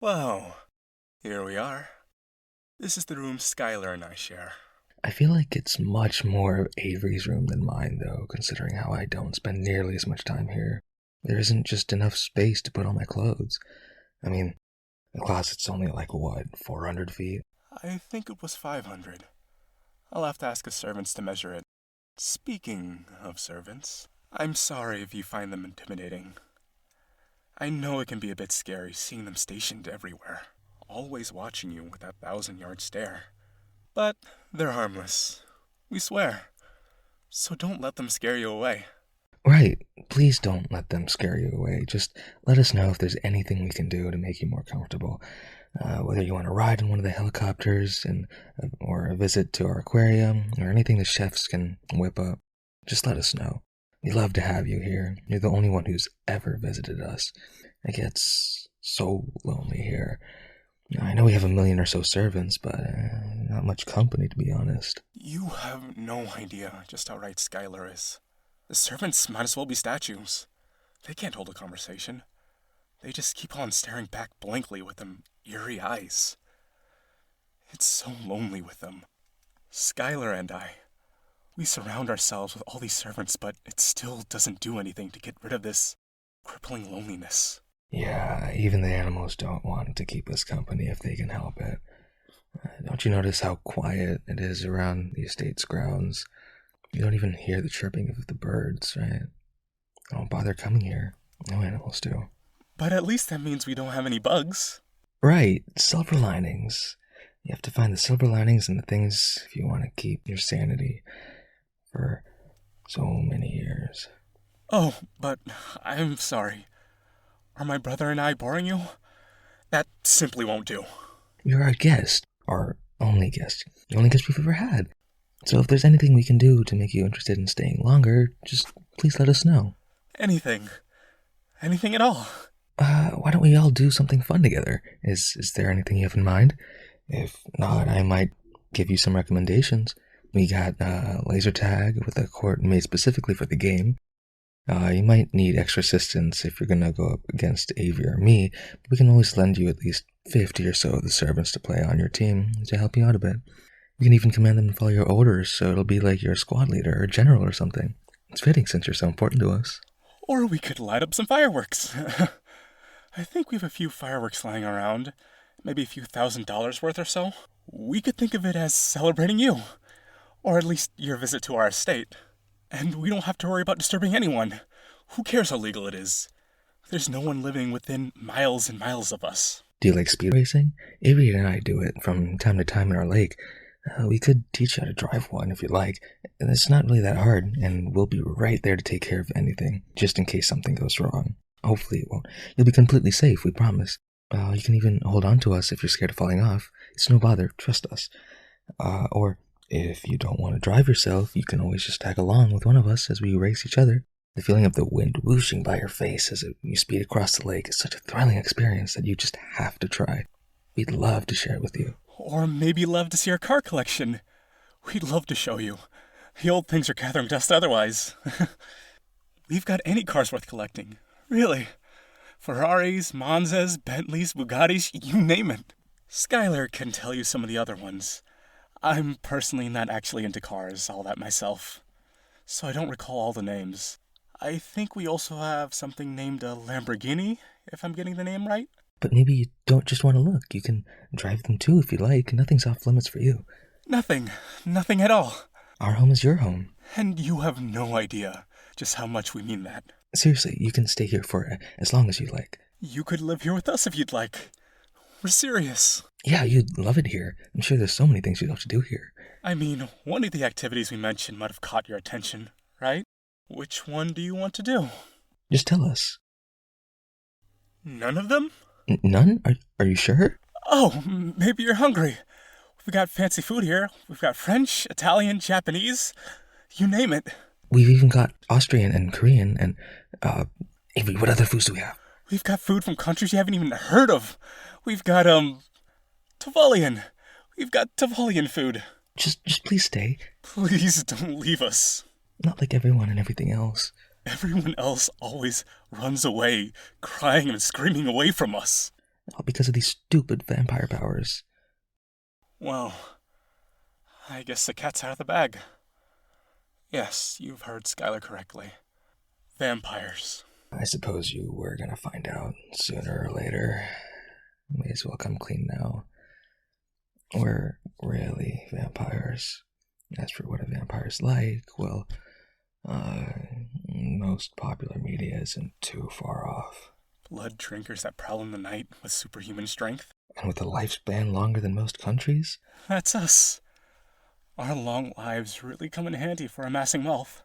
Well, here we are. This is the room Skylar and I share. I feel like it's much more of Avery's room than mine, though, considering how I don't spend nearly as much time here. There isn't just enough space to put all my clothes. I mean, the closet's only 400 feet? I think it was 500. I'll have to ask the servants to measure it. Speaking of servants, I'm sorry if you find them intimidating. I know it can be a bit scary seeing them stationed everywhere, always watching you with that 1,000-yard stare. But they're harmless. We swear. So don't let them scare you away. Right. Please don't let them scare you away. Just let us know if there's anything we can do to make you more comfortable. Whether you want to ride in one of the helicopters or a visit to our aquarium or anything the chefs can whip up. Just let us know. We'd love to have you here. You're the only one who's ever visited us. It gets so lonely here. I know we have 1 million or so servants, but not much company, to be honest. You have no idea just how right Skylar is. The servants might as well be statues. They can't hold a conversation. They just keep on staring back blankly with them eerie eyes. It's so lonely with them. Skylar and I, we surround ourselves with all these servants, but it still doesn't do anything to get rid of this crippling loneliness. Yeah, even the animals don't want to keep us company if they can help it. Don't you notice how quiet it is around the estate's grounds? You don't even hear the chirping of the birds, right? They don't bother coming here. No animals do. But at least that means we don't have any bugs. Right, silver linings. You have to find the silver linings in the things if you want to keep your sanity for so many years. Oh, but I'm sorry. Are my brother and I boring you? That simply won't do. You're our guest. Our only guest. The only guest we've ever had. So if there's anything we can do to make you interested in staying longer, just please let us know. Anything. Anything at all. Why don't we all do something fun together? Is there anything you have in mind? If not, I might give you some recommendations. We got laser tag with a court made specifically for the game. You might need extra assistance if you're gonna go up against Avery or me, but we can always lend you at least 50 or so of the servants to play on your team to help you out a bit. You can even command them to follow your orders, so it'll be like you're a squad leader or general or something. It's fitting since you're so important to us. Or we could light up some fireworks. I think we have a few fireworks lying around, maybe a few $1,000s worth or so. We could think of it as celebrating you, or at least your visit to our estate. And we don't have to worry about disturbing anyone. Who cares how legal it is? There's no one living within miles and miles of us. Do you like speed racing? Avery and I do it from time to time in our lake. We could teach you how to drive one if you'd like. It's not really that hard, and we'll be right there to take care of anything, just in case something goes wrong. Hopefully it won't. You'll be completely safe, we promise. You can even hold on to us if you're scared of falling off. It's no bother, trust us. Or if you don't want to drive yourself, you can always just tag along with one of us as we race each other. The feeling of the wind whooshing by your face as you speed across the lake is such a thrilling experience that you just have to try. We'd love to share it with you. Or maybe love to see our car collection. We'd love to show you. The old things are gathering dust otherwise. We've got any cars worth collecting. Really. Ferraris, Monzas, Bentleys, Bugattis, you name it. Skylar can tell you some of the other ones. I'm personally not actually into cars all that myself, so I don't recall all the names. I think we also have something named a Lamborghini, if I'm getting the name right. But maybe you don't just want to look. You can drive them too if you like. Nothing's off limits for you. Nothing at all. Our home is your home. And you have no idea just how much we mean that. Seriously, you can stay here for as long as you like. You could live here with us if you'd like. We're serious. Yeah, you'd love it here. I'm sure there's so many things you'd love to do here. I mean, one of the activities we mentioned might have caught your attention, right? Which one do you want to do? Just tell us. None of them? None? Are you sure? Oh, maybe you're hungry. We've got fancy food here. We've got French, Italian, Japanese. You name it. We've even got Austrian and Korean and, Avery, what other foods do we have? We've got food from countries you haven't even heard of. We've got, Tavalian. We've got Tavalian food. Just please stay. Please don't leave us. Not like everyone and everything else. Everyone else always runs away, crying and screaming away from us. all because of these stupid vampire powers. Well, I guess the cat's out of the bag. Yes, you've heard Skylar correctly. Vampires. I suppose you were gonna find out sooner or later. May as well come clean now. We're really vampires. As for what a vampire's like, well, most popular media isn't too far off. Blood drinkers that prowl in the night with superhuman strength? And with a lifespan longer than most countries? That's us. Our long lives really come in handy for amassing wealth.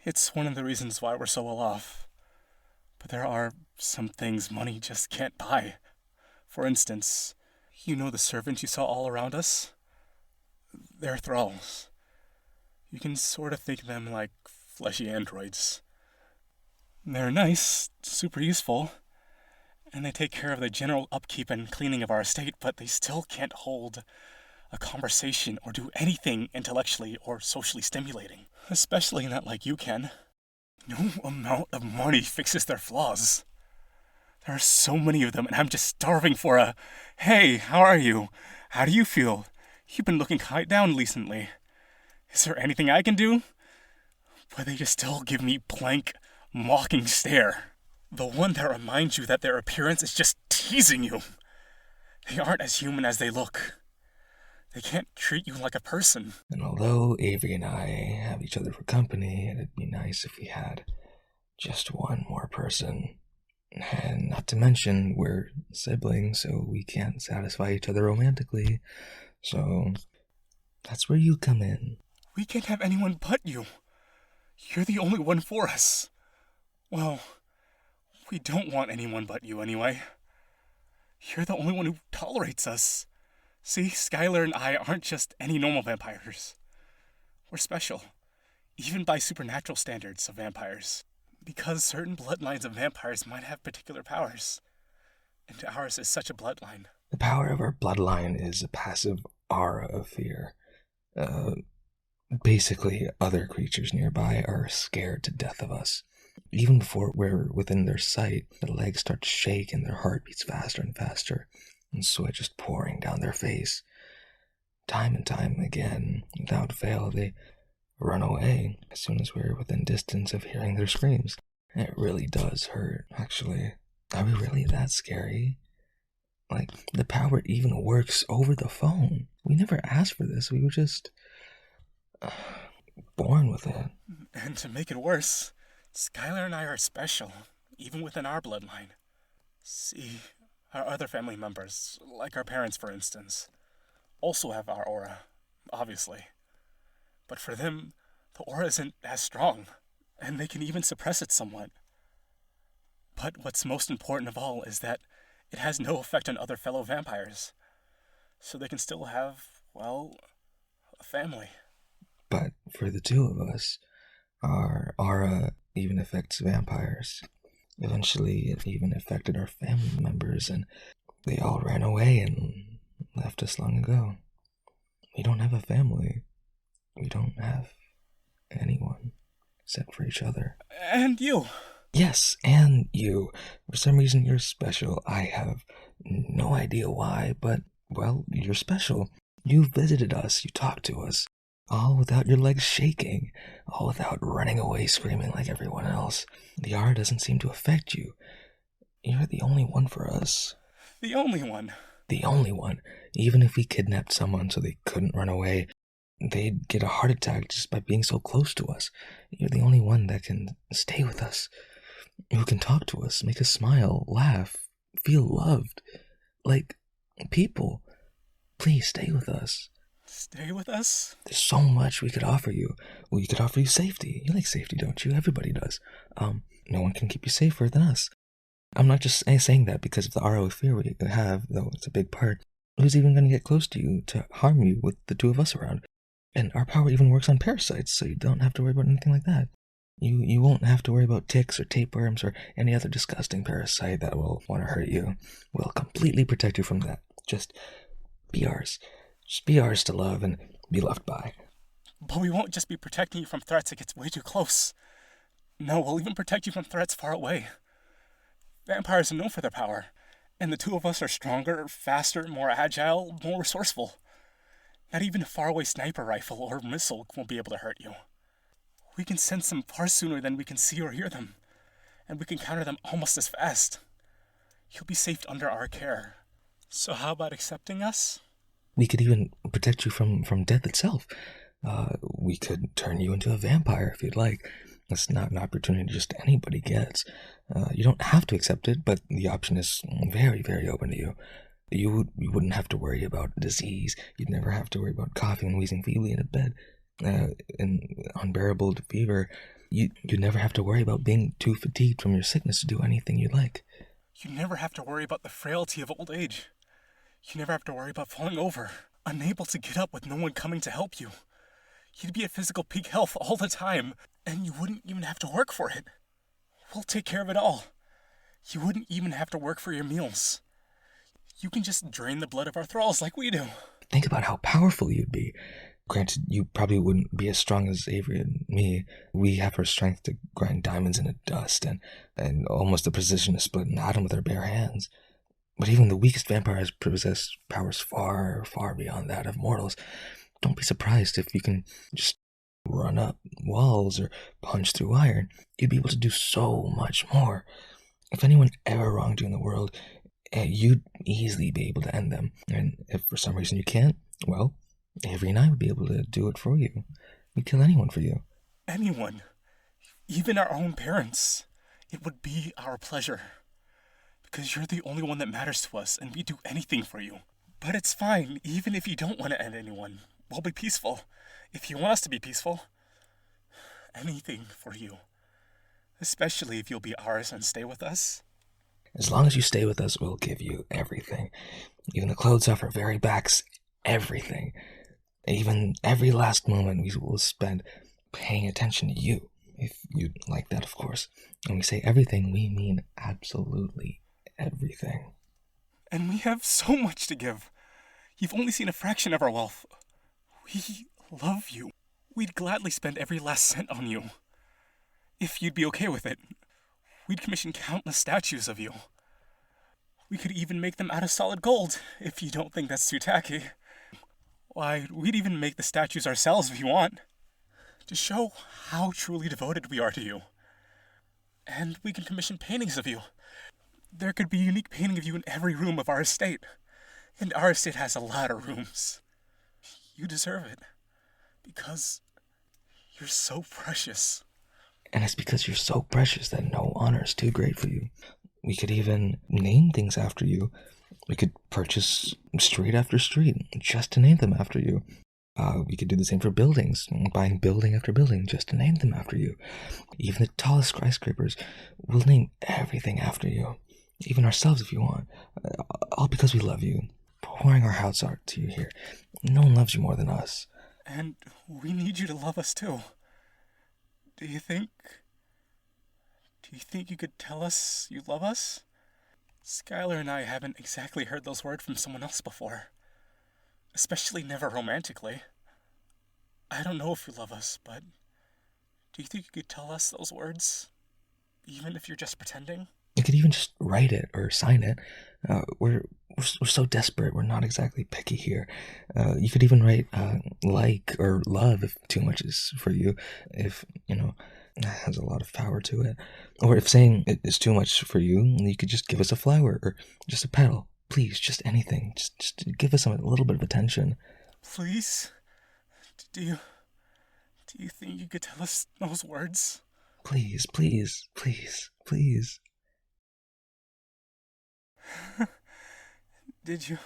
It's one of the reasons why we're so well off. But there are some things money just can't buy. For instance, you know the servants you saw all around us? They're thralls. You can sort of think of them like fleshy androids. They're nice, super useful, and they take care of the general upkeep and cleaning of our estate, but they still can't hold a conversation or do anything intellectually or socially stimulating. Especially not like you can. No amount of money fixes their flaws. There are so many of them, and I'm just starving for a, "Hey, how are you? How do you feel? You've been looking quite down recently. Is there anything I can do?" But they just still give me blank, mocking stare. The one that reminds you that their appearance is just teasing you. They aren't as human as they look. They can't treat you like a person. And although Avery and I have each other for company, it'd be nice if we had just one more person. And not to mention, we're siblings, so we can't satisfy each other romantically. So that's where you come in. We can't have anyone but you. You're the only one for us. Well, we don't want anyone but you anyway. You're the only one who tolerates us. See, Skylar and I aren't just any normal vampires. We're special, even by supernatural standards of vampires. Because certain bloodlines of vampires might have particular powers. And ours is such a bloodline. The power of our bloodline is a passive aura of fear. Basically, other creatures nearby are scared to death of us. Even before we're within their sight, their legs start to shake and their heart beats faster and faster, and sweat just pouring down their face. Time and time again, without fail, they run away as soon as we're within distance of hearing their screams. It really does hurt, actually. Are we really that scary? Like, the power even works over the phone. We never asked for this, we were just born with it. And to make it worse, Skylar and I are special, even within our bloodline. See, our other family members, like our parents for instance, also have our aura, obviously. But for them, the aura isn't as strong, and they can even suppress it somewhat. But what's most important of all is that it has no effect on other fellow vampires. So they can still have, well, a family. But for the two of us, our aura even affects vampires. Eventually, it even affected our family members, and they all ran away and left us long ago. We don't have a family. We don't have anyone except for each other. And you. Yes, and you. For some reason, you're special. I have no idea why, but, well, you're special. You visited us, you talked to us, all without your legs shaking, all without running away screaming like everyone else. The aura doesn't seem to affect you. You're the only one for us. The only one. The only one. Even if we kidnapped someone so they couldn't run away, they'd get a heart attack just by being so close to us. You're the only one that can stay with us, who can talk to us, make us smile, laugh, feel loved, like people. Please stay with us. Stay with us? There's so much we could offer you. We could offer you safety. You like safety, don't you? Everybody does. No one can keep you safer than us. I'm not just saying that because of the RO fear we have, though it's a big part. Who's even going to get close to you to harm you with the two of us around? And our power even works on parasites, so you don't have to worry about anything like that. You won't have to worry about ticks or tapeworms or any other disgusting parasite that will want to hurt you. We'll completely protect you from that. Just be ours. Just be ours to love and be loved by. But we won't just be protecting you from threats that gets way too close. No, we'll even protect you from threats far away. Vampires are known for their power, And the two of us are stronger, faster, more agile, more resourceful. Not even a faraway sniper rifle or missile won't be able to hurt you. We can sense them far sooner than we can see or hear them, and we can counter them almost as fast. You'll be safe under our care. So how about accepting us? We could even protect you from death itself. We could turn you into a vampire if you'd like. That's not an opportunity just anybody gets. You don't have to accept it, but the option is very, very open to you. You wouldn't have to worry about disease. You'd never have to worry about coughing and wheezing feebly in a bed, and unbearable fever. You'd never have to worry about being too fatigued from your sickness to do anything you like. You never have to worry about the frailty of old age. You never have to worry about falling over, unable to get up with no one coming to help you. You'd be at physical peak health all the time, and you wouldn't even have to work for it. We'll take care of it all. You wouldn't even have to work for your meals. You can just drain the blood of our thralls like we do. Think about how powerful you'd be. Granted, you probably wouldn't be as strong as Avery and me. We have our strength to grind diamonds into dust and almost the precision to split an atom with our bare hands. But even the weakest vampires possess powers far, far beyond that of mortals. Don't be surprised if you can just run up walls or punch through iron. You'd be able to do so much more. If anyone ever wronged you in the world, you'd easily be able to end them. And if for some reason you can't, well, Avery and I would be able to do it for you. We'd kill anyone for you. Anyone. Even our own parents. It would be our pleasure. Because you're the only one that matters to us, and we'd do anything for you. But it's fine, even if you don't want to end anyone. We'll be peaceful. If you want us to be peaceful. Anything for you. Especially if you'll be ours and stay with us. As long as you stay with us, we'll give you everything. Even the clothes off our very backs, everything. Even every last moment we will spend paying attention to you. If you'd like that, of course. When we say everything, we mean absolutely everything. And we have so much to give. You've only seen a fraction of our wealth. We love you. We'd gladly spend every last cent on you. If you'd be okay with it. We'd commission countless statues of you. We could even make them out of solid gold, if you don't think that's too tacky. Why, we'd even make the statues ourselves if you want. To show how truly devoted we are to you. And we can commission paintings of you. There could be a unique painting of you in every room of our estate. And our estate has a lot of rooms. You deserve it. Because you're so precious. And it's because you're so precious that no honor is too great for you. We could even name things after you. We could purchase street after street just to name them after you. We could do the same for buildings, buying building after building just to name them after you. Even the tallest skyscrapers, we'll name everything after you. Even ourselves if you want. All because we love you. Pouring our hearts out to you here. No one loves you more than us. And we need you to love us too. Do you think you could tell us you love us? Skylar and I haven't exactly heard those words from someone else before. Especially never romantically. I don't know if you love us, but do you think you could tell us those words? Even if you're just pretending? You could even just write it or sign it. We're so desperate. We're not exactly picky here. You could even write like or love if too much is for you. If, it has a lot of power to it. Or if saying it is too much for you, you could just give us a flower or just a petal. Please, just anything. Just give us a little bit of attention. Please? Do you think you could tell us those words? Please, please, please, please. Did you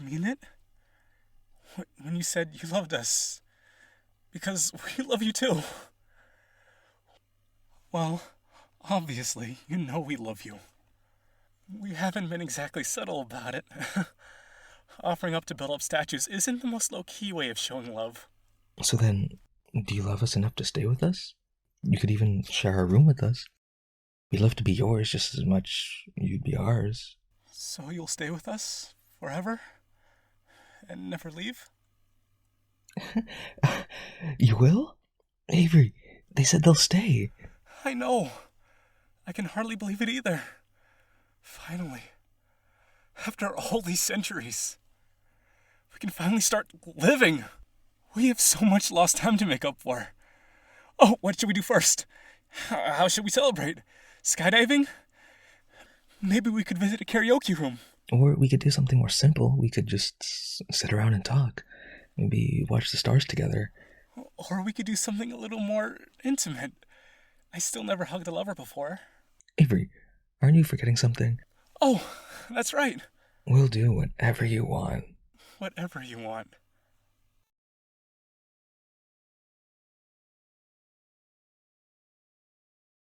mean it? When you said you loved us? Because we love you too. Well, obviously, you know we love you. We haven't been exactly subtle about it. Offering up to build up statues isn't the most low-key way of showing love. So then, do you love us enough to stay with us? You could even share our room with us. We'd love to be yours just as much you'd be ours. So you'll stay with us forever? And never leave? You will? Avery, they said they'll stay. I know. I can hardly believe it either. Finally. After all these centuries. We can finally start living. We have so much lost time to make up for. Oh, what should we do first? How should we celebrate? Skydiving? Maybe we could visit a karaoke room. Or we could do something more simple. We could just sit around and talk. Maybe watch the stars together. Or we could do something a little more intimate. I still never hugged a lover before. Avery, aren't you forgetting something? Oh, that's right. We'll do whatever you want. Whatever you want.